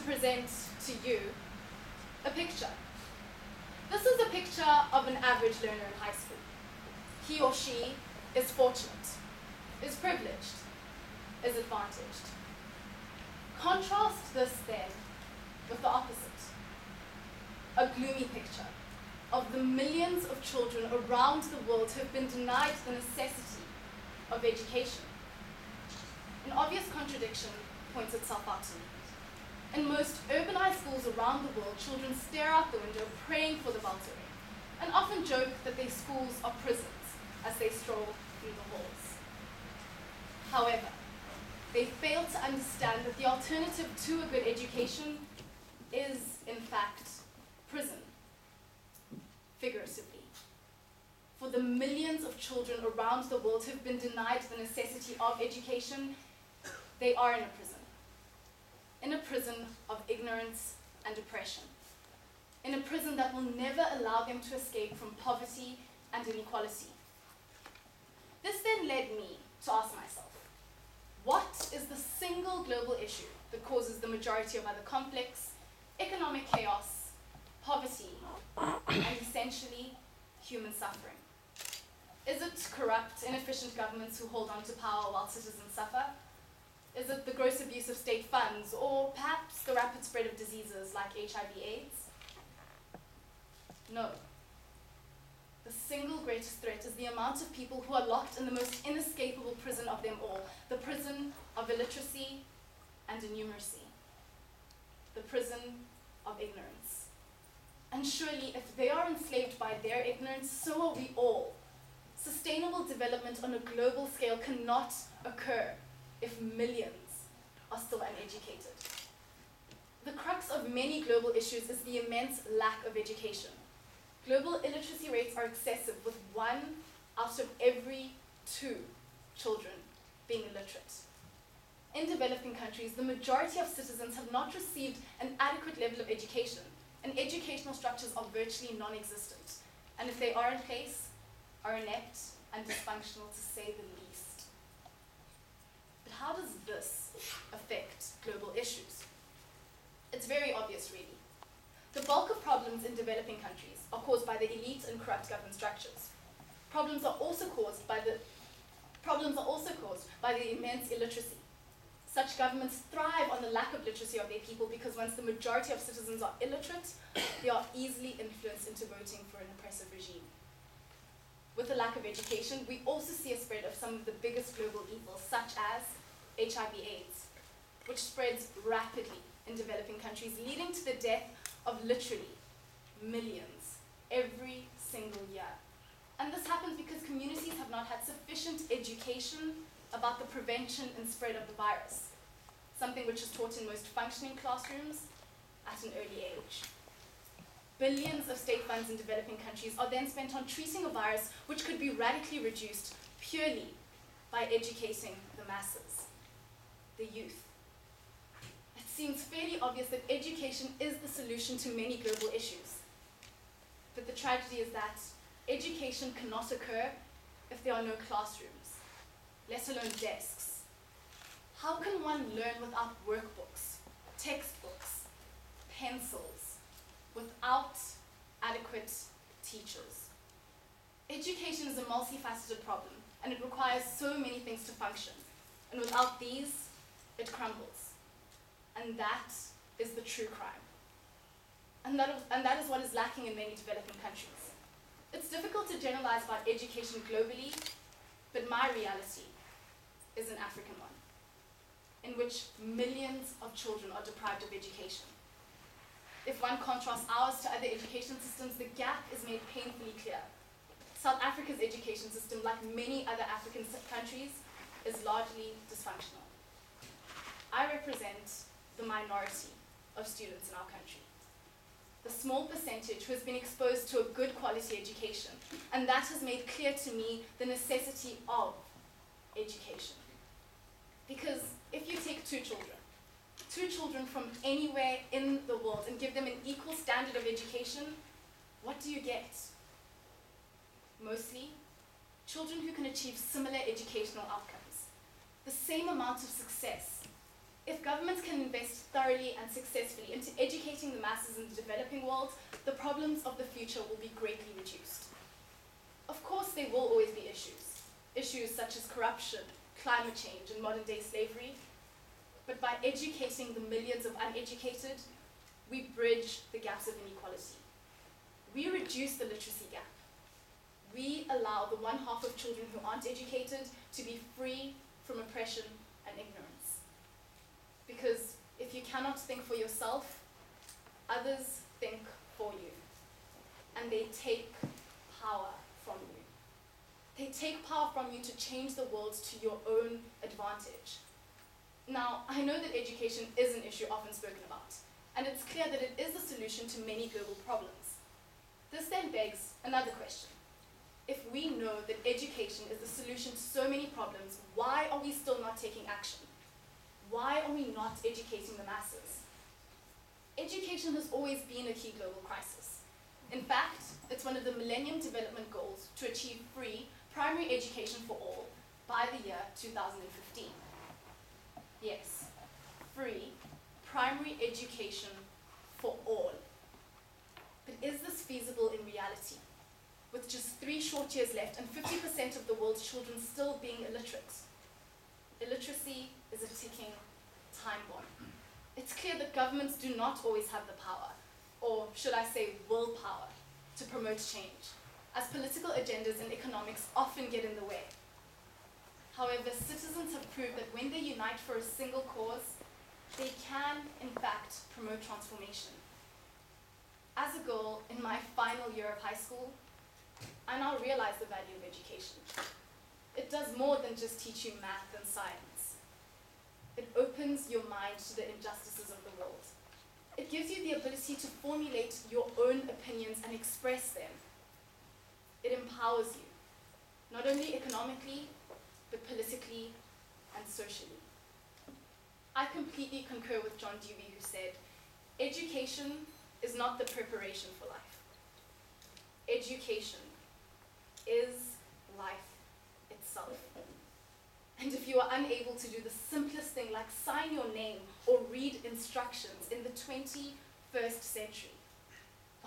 present to you a picture. This is a picture of an average learner in high school. He or she is fortunate, is privileged, is advantaged. Contrast this then with the opposite. A gloomy picture of the millions of children around the world who have been denied the necessity of education. An obvious contradiction points itself out to me. In most urbanized schools around the world, children stare out the window praying for the bell to ring, and often joke that their schools are prisons as they stroll through the halls. However, they fail to understand that the alternative to a good education is, in fact, prison, figuratively. For the millions of children around the world who have been denied the necessity of education, they are in a prison. In a prison of ignorance and oppression. In a prison that will never allow them to escape from poverty and inequality. This then led me to ask myself, what is the single global issue that causes the majority of other conflicts, economic chaos, poverty, and essentially human suffering? Is it corrupt, inefficient governments who hold on to power while citizens suffer? Is it the gross abuse of state funds, or perhaps the rapid spread of diseases like HIV/AIDS? No. The single greatest threat is the amount of people who are locked in the most inescapable prison of them all, the prison of illiteracy and innumeracy, the prison of ignorance. And surely, if they are enslaved by their ignorance, so are we all. Sustainable development on a global scale cannot occur if millions are still uneducated. The crux of many global issues is the immense lack of education. Global illiteracy rates are excessive, with 1 out of every 2 children being illiterate. In developing countries, the majority of citizens have not received an adequate level of education, and educational structures are virtually non-existent, and if they are in place, are inept and dysfunctional to say the least. But how does this affect global issues? It's very obvious, really. The bulk of problems in developing countries are caused by the elite and corrupt government structures. Problems are also caused by the immense illiteracy. Such governments thrive on the lack of literacy of their people because once the majority of citizens are illiterate, they are easily influenced into voting for an oppressive regime. With the lack of education, we also see a spread of some of the biggest global evils, such as HIV/AIDS, which spreads rapidly in developing countries, leading to the death of literally millions every single year. And this happens because communities have not had sufficient education about the prevention and spread of the virus, something which is taught in most functioning classrooms at an early age. Billions of state funds in developing countries are then spent on treating a virus which could be radically reduced purely by educating the masses, the youth. It seems fairly obvious that education is the solution to many global issues. But the tragedy is that education cannot occur if there are no classrooms, let alone desks. How can one learn without workbooks, textbooks, pencils, without adequate teachers? Education is a multifaceted problem, and it requires so many things to function. And without these, it crumbles. And that is the true crime. And that is what is lacking in many developing countries. It's difficult to generalize about education globally, but my reality is an African one, in which millions of children are deprived of education. If one contrasts ours to other education systems, the gap is made painfully clear. South Africa's education system, like many other African countries, is largely dysfunctional. I represent the minority of students in our country, the small percentage who has been exposed to a good quality education, and that has made clear to me the necessity of education. Because if you take two children from anywhere in the world and give them an equal standard of education, what do you get? Mostly, children who can achieve similar educational outcomes, the same amount of success, If governments can invest thoroughly and successfully into educating the masses in the developing world, the problems of the future will be greatly reduced. Of course, there will always be issues such as corruption, climate change, and modern-day slavery. But by educating the millions of uneducated, we bridge the gaps of inequality. We reduce the literacy gap. We allow the one half of children who aren't educated to be free from oppression and ignorance. Because if you cannot think for yourself, others think for you. And they take power from you. They take power from you to change the world to your own advantage. Now, I know that education is an issue often spoken about, and it's clear that it is the solution to many global problems. This then begs another question. If we know that education is the solution to so many problems, why are we still not taking action? Why are we not educating the masses? Education has always been a key global crisis. In fact, it's one of the Millennium Development Goals to achieve free primary education for all by the year 2015. Yes, free primary education for all. But is this feasible in reality? With just 3 short years left and 50% of the world's children still being illiterate. Illiteracy is a ticking time bomb. It's clear that governments do not always have the power, or should I say willpower, to promote change, as political agendas and economics often get in the way. However, citizens have proved that when they unite for a single cause, they can, in fact, promote transformation. As a girl in my final year of high school, I now realize the value of education. It does more than just teach you math and science. It opens your mind to the injustices of the world. It gives you the ability to formulate your own opinions and express them. It empowers you, not only economically, but politically and socially. I completely concur with John Dewey, who said, education is not the preparation for life. Education is life itself. And if you are unable to do the simplest thing like sign your name or read instructions in the 21st century,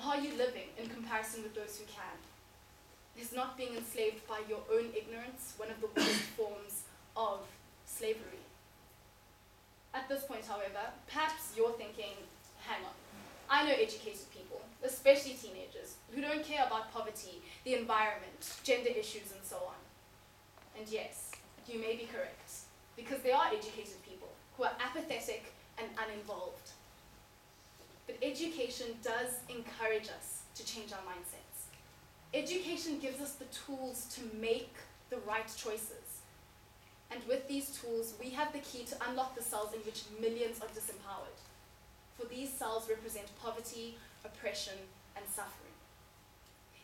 are you living in comparison with those who can? Is not being enslaved by your own ignorance one of the worst forms of slavery? At this point, however, perhaps you're thinking, hang on, I know educated people, especially teenagers, who don't care about poverty, the environment, gender issues, and so on. And yes, you may be correct, because there are educated people who are apathetic and uninvolved. But education does encourage us to change our mindsets. Education gives us the tools to make the right choices. And with these tools, we have the key to unlock the cells in which millions are disempowered. For these cells represent poverty, oppression, and suffering.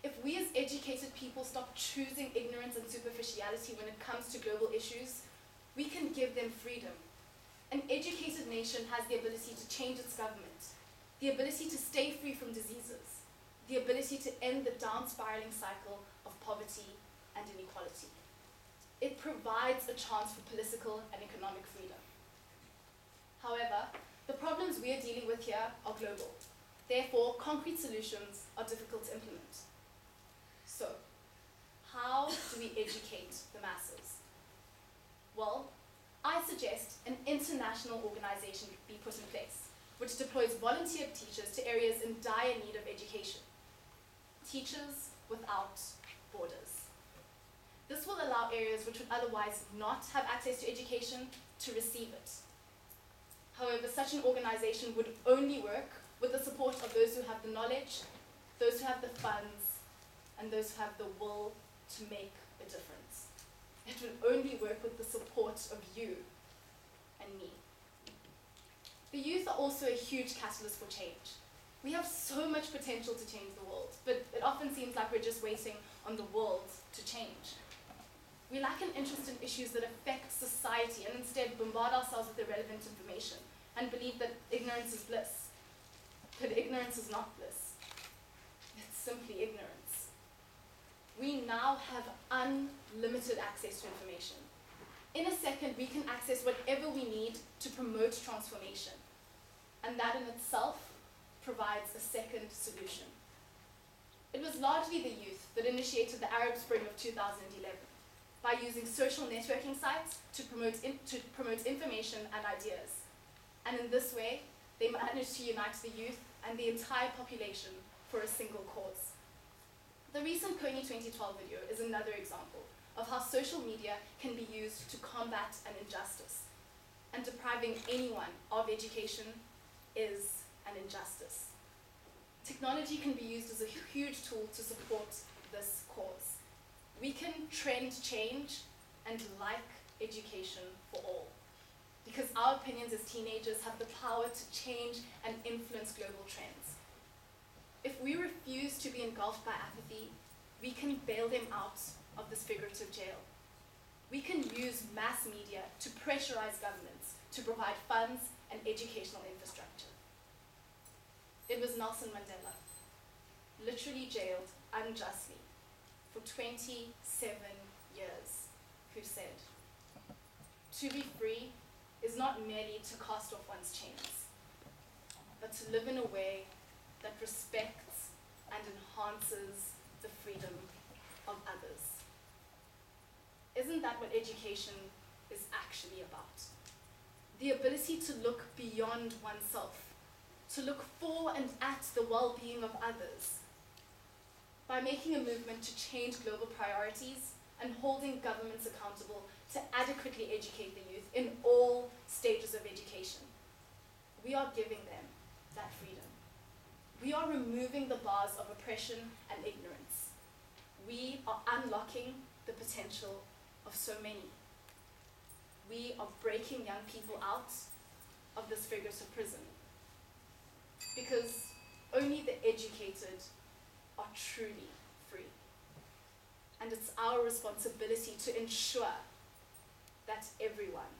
If we as educated people stop choosing ignorance and superficiality when it comes to global issues, we can give them freedom. An educated nation has the ability to change its government, the ability to stay free from diseases, the ability to end the down-spiraling cycle of poverty and inequality. It provides a chance for political and economic freedom. However, the problems we are dealing with here are global. Therefore, concrete solutions are difficult to implement. So, how do we educate the masses? Well, I suggest an international organization be put in place, which deploys volunteer teachers to areas in dire need of education. Teachers without borders. This will allow areas which would otherwise not have access to education to receive it. However, such an organization would only work with the support of those who have the knowledge, those who have the funds, and those who have the will to make a difference. It will only work with the support of you and me. The youth are also a huge catalyst for change. We have so much potential to change the world, but it often seems like we're just waiting on the world to change. We lack an interest in issues that affect society and instead bombard ourselves with irrelevant information and believe that ignorance is bliss. But ignorance is not bliss. It's simply ignorance. We now have unlimited access to information. In a second, we can access whatever we need to promote transformation. And that in itself provides a second solution. It was largely the youth that initiated the Arab Spring of 2011 by using social networking sites to promote information and ideas. And in this way, they managed to unite the youth and the entire population for a single cause. The recent Coney 2012 video is another example of how social media can be used to combat an injustice. And depriving anyone of education is an injustice. Technology can be used as a huge tool to support this cause. We can trend change and like education for all, because our opinions as teenagers have the power to change and influence global trends. If we refuse to be engulfed by apathy, we can bail them out of this figurative jail. We can use mass media to pressurize governments to provide funds and educational infrastructure. It was Nelson Mandela, literally jailed unjustly for 27 years, who said, "To be free is not merely to cast off one's chains, but to live in a way that respects and enhances the freedom of others." Isn't that what education is actually about? The ability to look beyond oneself, to look for and at the well-being of others. By making a movement to change global priorities and holding governments accountable to adequately educate the youth in all stages of education, we are giving them that freedom. We are removing the bars of oppression and ignorance. We are unlocking the potential of so many. We are breaking young people out of this figurative prison, because only the educated are truly free. And it's our responsibility to ensure that everyone